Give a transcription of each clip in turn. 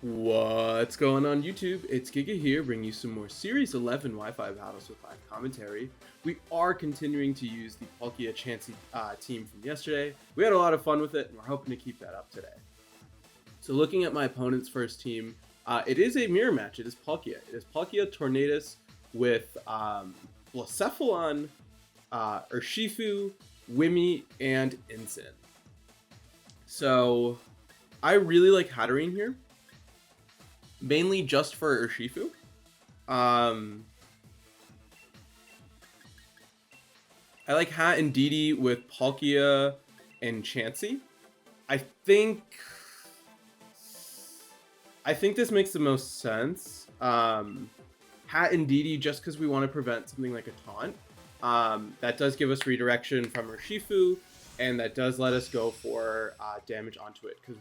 What's going on YouTube? It's Giga here, bringing you some more Series 11 Wi-Fi battles with live commentary. We are continuing to use the Palkia Chansey team from yesterday. We had a lot of fun with it, and we're hoping to keep that up today. So looking at my opponent's first team, it is a mirror match. It is Palkia. It is Palkia Tornadus with Blacephalon, Urshifu, Wimmy, and Incin. So I really like Hatterene here. Mainly just for Urshifu. I like Hat and Didi with Palkia and Chansey. I think this makes the most sense. Hat and Didi just because we want to prevent something like a taunt. That does give us redirection from Urshifu, and that does let us go for damage onto it. Because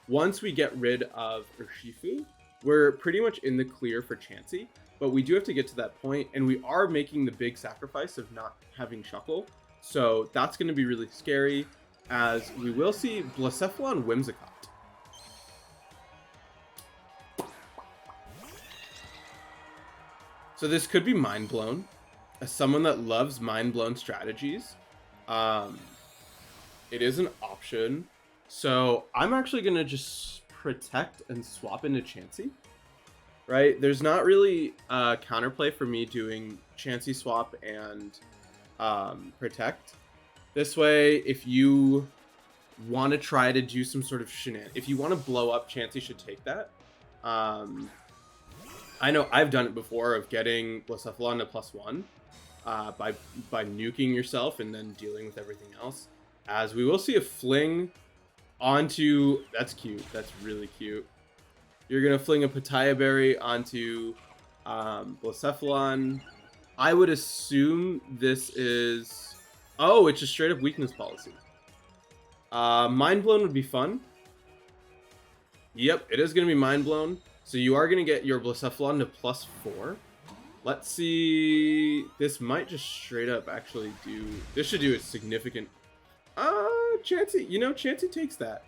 once we get rid of Urshifu, we're pretty much in the clear for Chansey, but we do have to get to that point, and we are making the big sacrifice of not having Shuckle. So that's going to be really scary, as we will see Blacephalon Whimsicott. So this could be Mind Blown. As someone that loves Mind Blown strategies, it is an option. So I'm actually going to just protect and swap into Chansey, right? There's not really a counterplay for me doing Chansey swap and protect. This way, if you want to try to do some sort of if you want to blow up, Chansey should take that. I know I've done it before of getting Blacephalon to +1 by nuking yourself and then dealing with everything else. As we will see a fling onto, that's cute, that's really cute. You're gonna fling a Pitaya Berry onto Blacephalon. I would assume this is, oh, it's just straight up weakness policy. Mind Blown would be fun. Yep, it is gonna be Mind Blown. So you are gonna get your Blacephalon to +4. Let's see, this might just straight up actually do, this should do a significant, Chansey, Chansey takes that.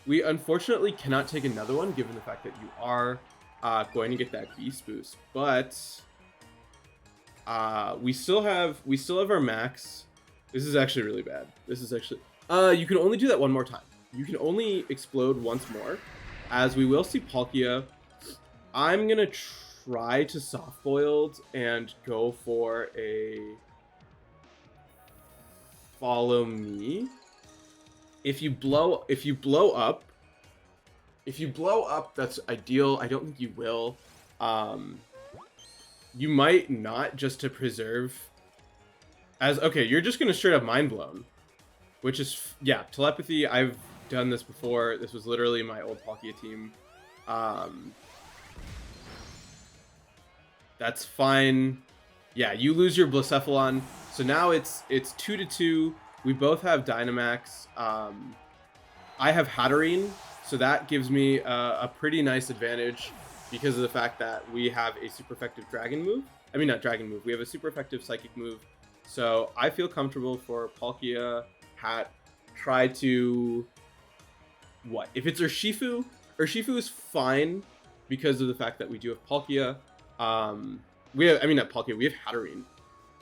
We unfortunately cannot take another one given the fact that you are going to get that beast boost, but we still have our max. This is actually really bad. This is actually you can only do that one more time. You can only explode once more, as we will see Palkia. I'm gonna try to soft boiled and go for a follow me. If you blow up, that's ideal. I don't think you will. You might not, just to preserve. Okay, you're just gonna straight up Mind Blown, which is, yeah, telepathy. I've done this before. This was literally my old Palkia team. That's fine. Yeah, you lose your Blacephalon, so now it's 2-2. We both have Dynamax. I have Hatterene, so that gives me a pretty nice advantage because of the fact that we have a super effective dragon move. I mean, not dragon move. We have a super effective psychic move. So I feel comfortable for Palkia, Hat, try to... What? If it's Urshifu, Urshifu is fine because of the fact that we do have Palkia. We have Hatterene.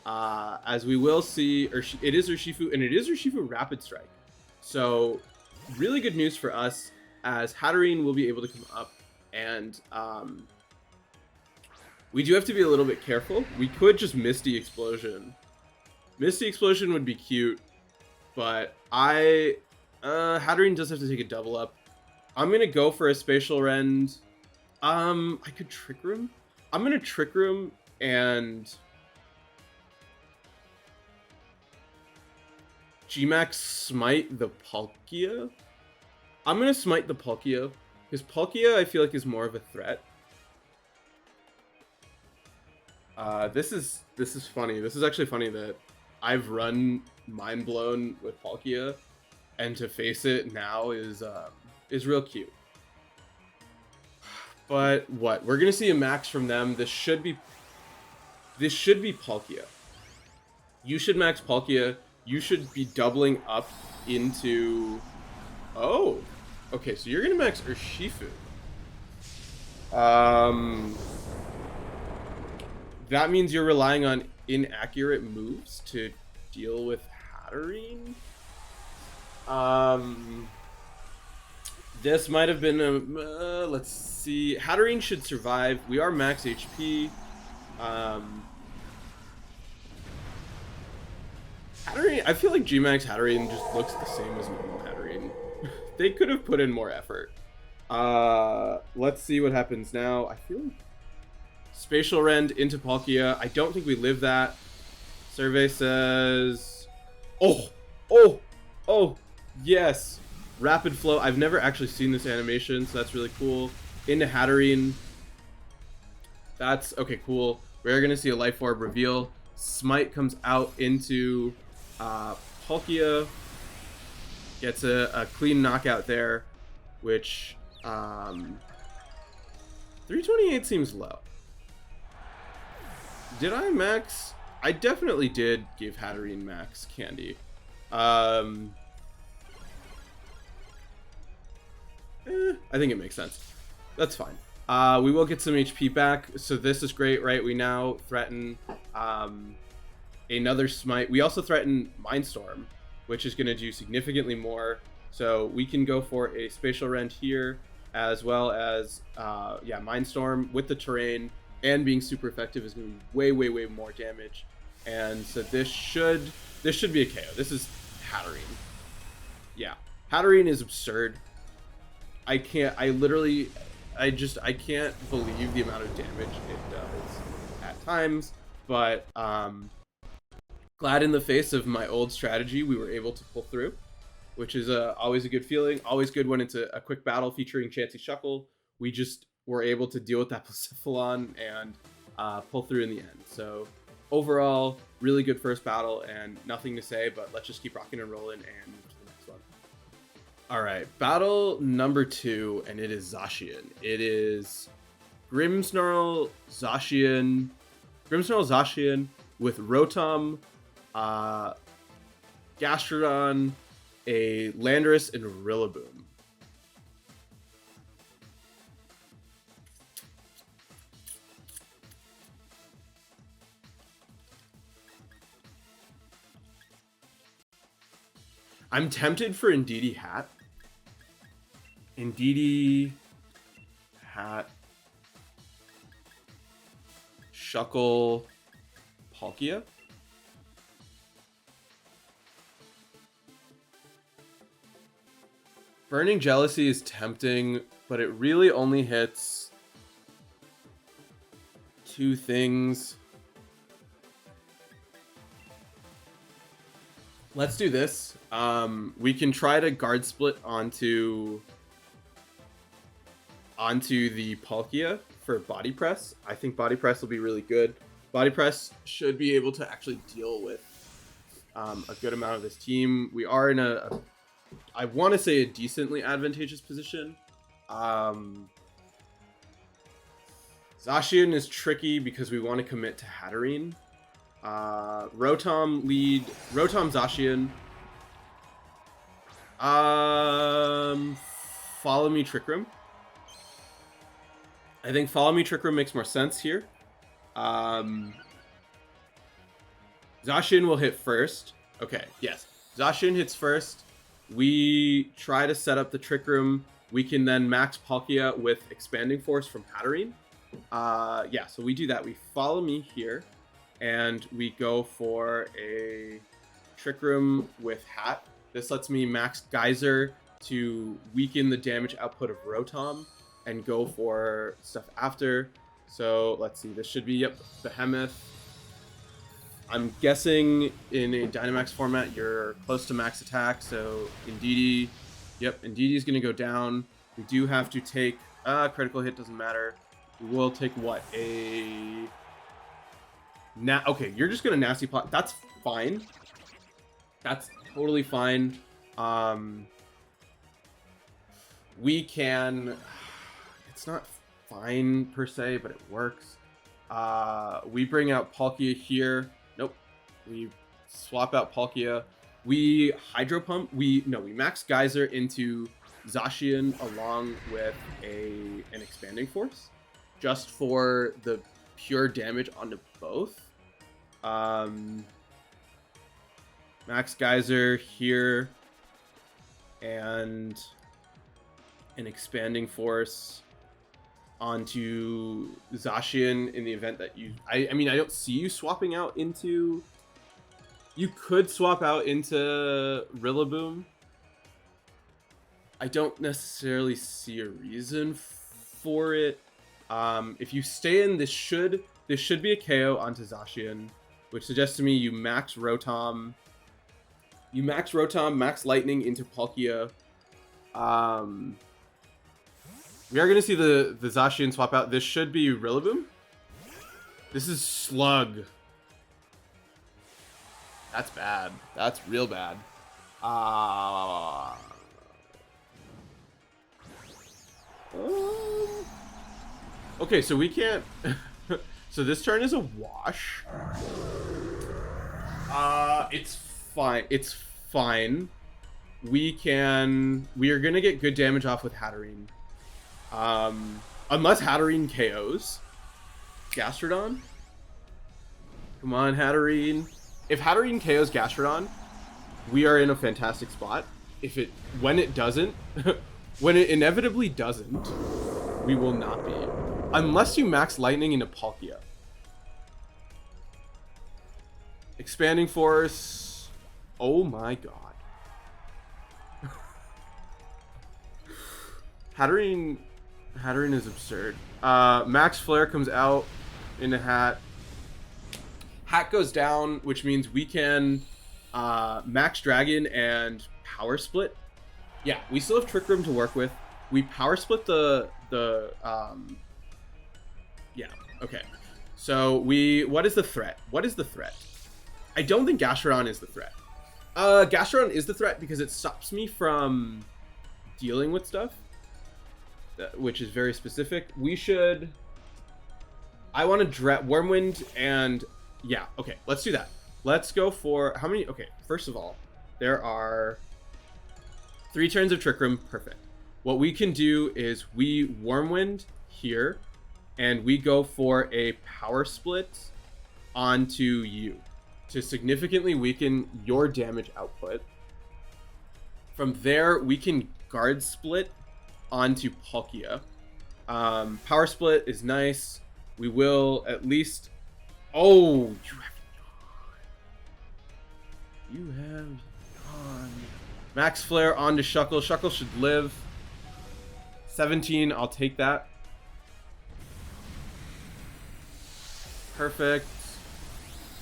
As we will see, it is Urshifu, and it is Urshifu Rapid Strike. So, really good news for us, as Hatterene will be able to come up, and we do have to be a little bit careful. We could just Misty Explosion. Misty Explosion would be cute, but Hatterene does have to take a double up. I'm gonna go for a Spatial Rend. I could Trick Room. I'm gonna Trick Room and Gmax smite the Palkia. I'm gonna smite the Palkia because Palkia I feel like is more of a threat. This is funny. This is actually funny that I've run Mind Blown with Palkia, and to face it now is real cute. But what? We're gonna see a max from them. This should be Palkia. You should max Palkia. You should be doubling up into... Oh! Okay, so you're gonna max Urshifu. Um, that means you're relying on inaccurate moves to deal with Hatterene. This might have been a. Let's see. Hatterene should survive. We are max HP. Hatterene, I feel like Gmax Hatterene just looks the same as normal Hatterene. They could have put in more effort. Let's see what happens now. I feel like Spatial Rend into Palkia. I don't think we live that. Survey says... Oh, yes. Rapid Flow. I've never actually seen this animation, so that's really cool. Into Hatterene. That's, okay, cool. We're going to see a Life Orb reveal. Smite comes out into Palkia. Gets a clean knockout there, which 328 seems low. Did I max? I definitely did give Hatterene max candy. I think it makes sense. That's fine. We will get some HP back, so this is great, right? We now threaten another smite. We also threaten Mindstorm, which is going to do significantly more. So we can go for a Spatial Rend here, as well as yeah, Mindstorm with the terrain and being super effective is going to be way more damage. And so this should be a KO. This is Hatterene. Yeah, Hatterene is absurd. I can't believe the amount of damage it does at times, but glad in the face of my old strategy we were able to pull through, which is always a good feeling. Always good when it's a quick battle featuring Chansey Shuckle. We just were able to deal with that Blacephalon and pull through in the end. So overall, really good first battle and nothing to say, but let's just keep rocking and rolling and move to the next one. All right, battle number 2, and it is Zacian. It is Grimmsnarl Zacian with Rotom, Gastrodon, a Landorus, and Rillaboom. I'm tempted for Indeedee Hat. Indeedee Hat. Shuckle. Palkia. Burning Jealousy is tempting, but it really only hits 2 things. Let's do this. We can try to guard split onto the Palkia for Body Press. I think Body Press will be really good. Body Press should be able to actually deal with a good amount of this team. We are in I want to say a decently advantageous position. Zacian is tricky because we want to commit to Hatterene. Rotom Zacian. Follow Me Trick Room. I think Follow Me Trick Room makes more sense here. Zacian will hit first. Okay, yes. Zacian hits first. We try to set up the Trick Room. We can then max Palkia with Expanding Force from Hatterene. Yeah, so we do that. We Follow Me here. And we go for a Trick Room with Hat. This lets me max Geyser to weaken the damage output of Rotom and go for stuff after. So let's see, this should be, yep, Behemoth. I'm guessing in a Dynamax format, you're close to max attack. So Indeedee, yep, Indeedee is going to go down. We do have to take, critical hit doesn't matter. We will take what, okay, you're just gonna nasty plot. That's fine. That's totally fine. We can. It's not fine per se, but it works. We bring out Palkia here. Nope. We swap out Palkia. We Hydro Pump. We max Geyser into Zacian along with an Expanding Force. just for the pure damage onto both. Max Geyser here, and an Expanding Force onto Zacian in the event that you... I mean, I don't see you swapping out into... You could swap out into Rillaboom. I don't necessarily see a reason for it. If you stay in, this should be a KO onto Zacian, which suggests to me you max Rotom. You max Rotom, max Lightning into Palkia. We are going to see the Zacian swap out. This should be Rillaboom. This is Slug. That's bad. That's real bad. Okay, so we can't... So this turn is a wash. It's fine. It's fine. We are gonna get good damage off with Hatterene. Unless Hatterene KOs Gastrodon. Come on, Hatterene. If Hatterene KOs Gastrodon, we are in a fantastic spot. When it doesn't, when it inevitably doesn't, we will not be. Unless you max Lightning into Palkia. Expanding Force. Oh my god. Hatterene is absurd. Max Flare comes out in a Hat. Hat goes down, which means we can Max Dragon and Power Split. Yeah, we still have Trick Room to work with. We Power Split yeah, okay. So what is the threat? What is the threat? I don't think Gastrodon is the threat. Gastrodon is the threat because it stops me from dealing with stuff, which is very specific. I want to Wormwind and... Yeah, okay, let's do that. Let's go for... How many... Okay, first of all, there are 3 turns of Trick Room. Perfect. What we can do is we Wormwind here, and we go for a Power Split onto you to significantly weaken your damage output. From there, we can Guard Split onto Palkia. Power Split is nice. We will at least... Oh, you have gone. Max Flare onto Shuckle. Shuckle should live. 17, I'll take that. Perfect.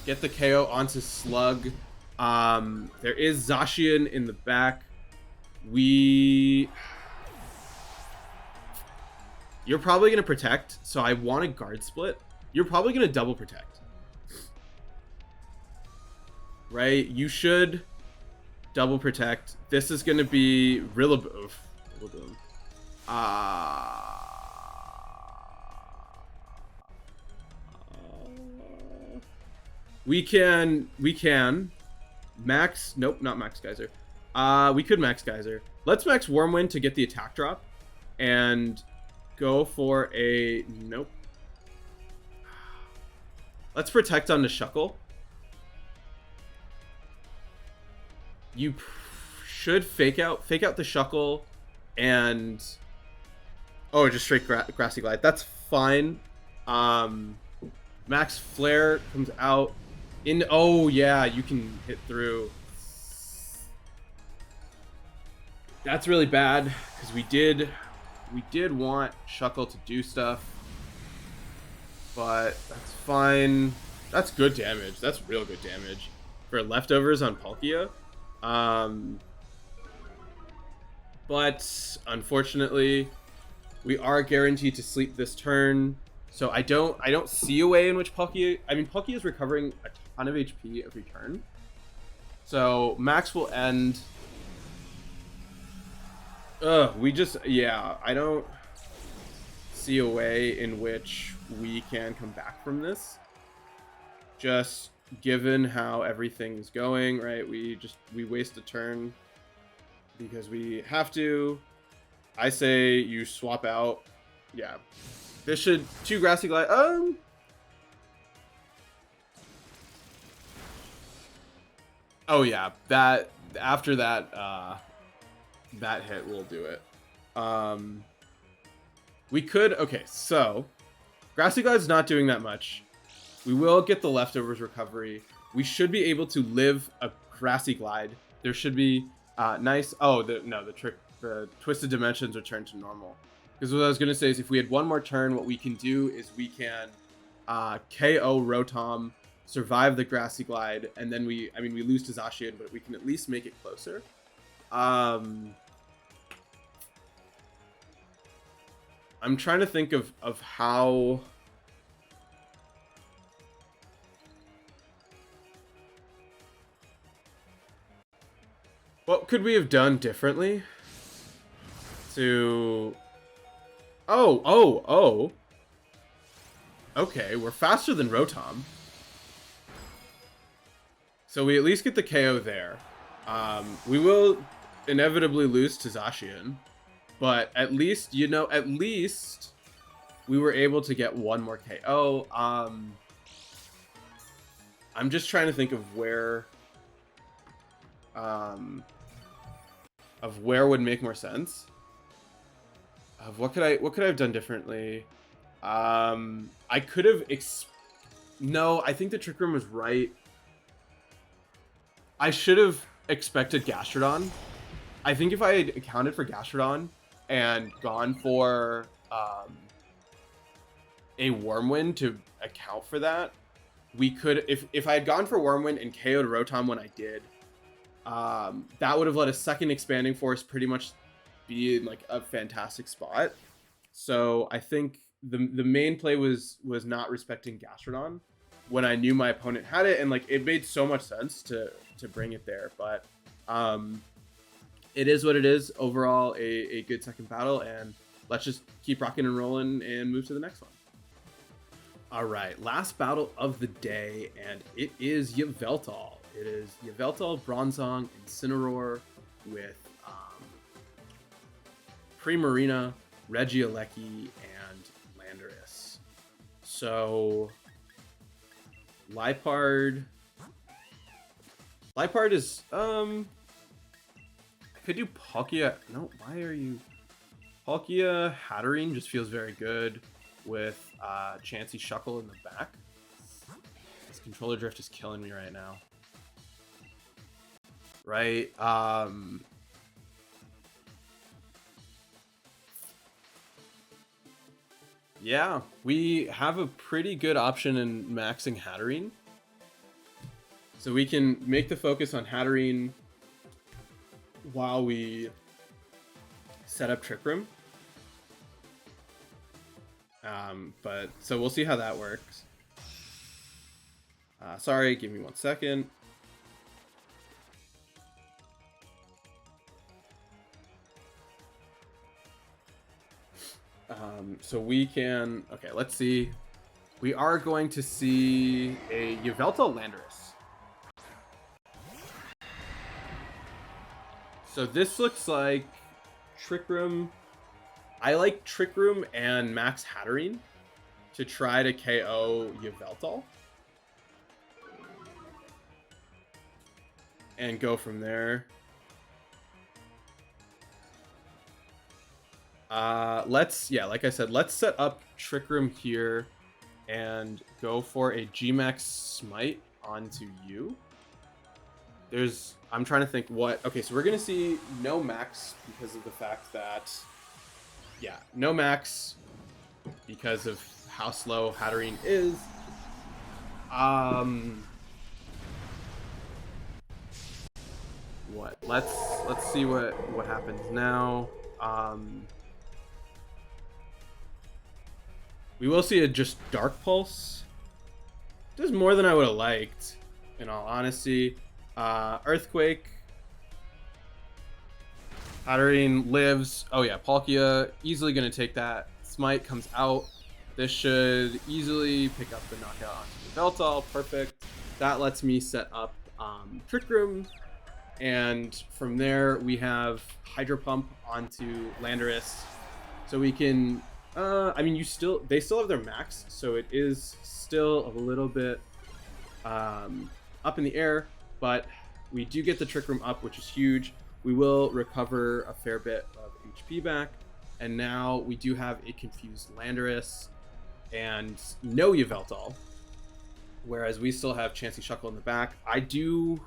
Get the KO onto Slug. There is Zacian in the back. You're probably going to protect, so I want to Guard Split. You're probably going to double protect. Right? You should double protect. This is going to be Rillaboom. We can max... Nope, not Max Geyser. We could Max Geyser. Let's Max Wormwind to get the attack drop. And go for a... Nope. Let's protect on the Shuckle. You should fake out the Shuckle and... Oh, just straight Grassy Glide. That's fine. Max Flare comes out. Oh, yeah, you can hit through. That's really bad, because we did want Shuckle to do stuff. But that's fine. That's good damage. That's real good damage for leftovers on Palkia. But unfortunately, we are guaranteed to sleep this turn. So I don't see a way in which Palkia... I mean, Palkia is recovering a ton of HP every turn. So Max will end... Yeah, I don't see a way in which we can come back from this. Just given how everything's going, right? We waste a turn because we have to. I say you swap out. Yeah. This should 2 Grassy Glide. Oh yeah, that after that that hit will do it. We could, okay, so Grassy Glide's not doing that much. We will get the leftovers recovery. We should be able to live a Grassy Glide. There should be nice. Oh, the Twisted Dimensions return to normal. Because what I was gonna say is if we had one more turn, what we can do is we can KO Rotom, survive the Grassy Glide, and then we lose to Zacian, but we can at least make it closer. I'm trying to think of how. What could we have done differently to... Oh. Okay, we're faster than Rotom. So we at least get the KO there. We will inevitably lose to Zacian. But at least, you know, at least we were able to get one more KO. I'm just trying to think of where would make more sense. What could I have done differently? I could have no, I think the Trick Room was right. I should have expected Gastrodon. I think if I had accounted for Gastrodon and gone for a Wormwind to account for that, we could, if I had gone for Wormwind and KO'd Rotom when I did, that would have let a second Expanding Force pretty much be in like a fantastic spot. So I think the main play was not respecting Gastrodon when I knew my opponent had it, and like it made so much sense to bring it there. But it is what it is. Overall, a good second battle, and let's just keep rocking and rolling and move to the next one. All right, last battle of the day, and it is Yveltal. It is Yveltal, Bronzong, Incineroar with Primarina, Regieleki, and Landorus. So Liepard is I could do Palkia. No, why are you? Palkia Hatterene just feels very good with Chansey Shuckle in the back. This controller drift is killing me right now. Right. Yeah, we have a pretty good option in maxing Hatterene. So we can make the focus on Hatterene while we set up Trick Room. But so we'll see how that works. Sorry, give me 1 second. So we can, okay, let's see. We are going to see a Yveltal Landorus. So this looks like Trick Room. I like Trick Room and Max Hatterene to try to KO Yveltal. And go from there. Like I said, let's set up Trick Room here and go for a Gmax Smite onto you. I'm trying to think what, okay, so we're going to see no max because of the fact that, yeah, no max because of how slow Hatterene is. Let's see what happens now. We will see a just Dark Pulse. This is more than I would have liked, in all honesty. Earthquake. Hatterene lives. Oh yeah, Palkia easily going to take that. Smite comes out. This should easily pick up the knockout onto Yveltal. Perfect. That lets me set up Trick Room. And from there, we have Hydro Pump onto Landorus. So we can I mean, they still have their max, so it is still a little bit up in the air, but we do get the Trick Room up, which is huge. We will recover a fair bit of HP back, and now we do have a confused Landorus and no Yveltal, whereas we still have Chansey Shuckle in the back. I do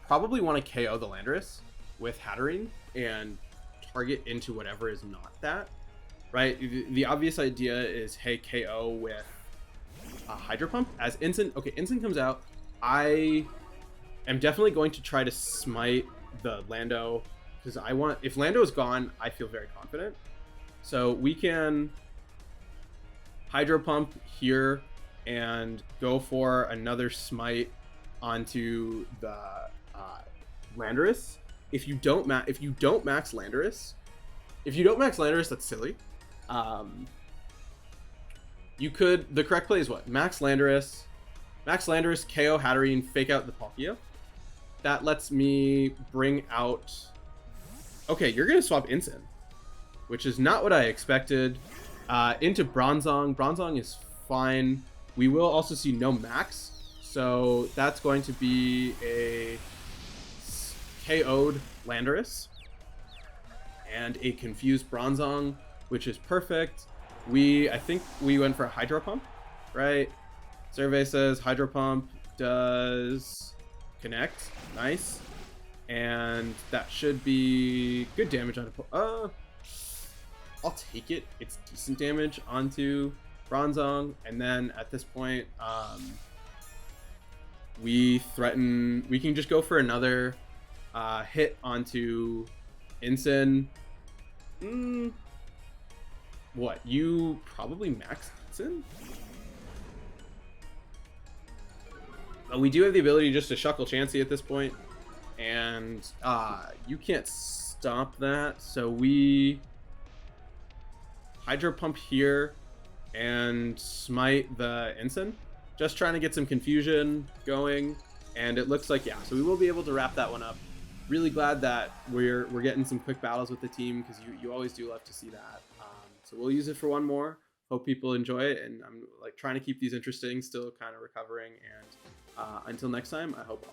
probably want to KO the Landorus with Hatterene and target into whatever is not that, right? The obvious idea is, hey, KO with Hydro Pump as Ensign. Okay, Ensign comes out. I am definitely going to try to smite the Lando, because if Lando is gone, I feel very confident. So we can Hydro Pump here and go for another smite onto the Landorus. If you don't max Landorus, that's silly. The correct play is what? Max Landorus, KO Hatterene, fake out the Palkia. That lets me bring out... Okay, you're going to swap Ensign, which is not what I expected. Into Bronzong. Bronzong is fine. We will also see no max, so that's going to be a KO'd Landorus and a confused Bronzong, which is perfect. I think we went for a Hydro Pump, right? Survey says Hydro Pump does connect. Nice. And that should be good damage on I'll take it. It's decent damage onto Bronzong. And then at this point, we can just go for another hit onto Ensign. What? You probably max Ensign? We do have the ability just to Shuckle Chansey at this point, and you can't stop that, so we Hydro Pump here and smite the Ensign, just trying to get some confusion going, and it looks like, yeah, so we will be able to wrap that one up. Really glad that we're getting some quick battles with the team, because you always do love to see that. So we'll use it for one more. Hope people enjoy it, and I'm like trying to keep these interesting, still kind of recovering, and until next time, I hope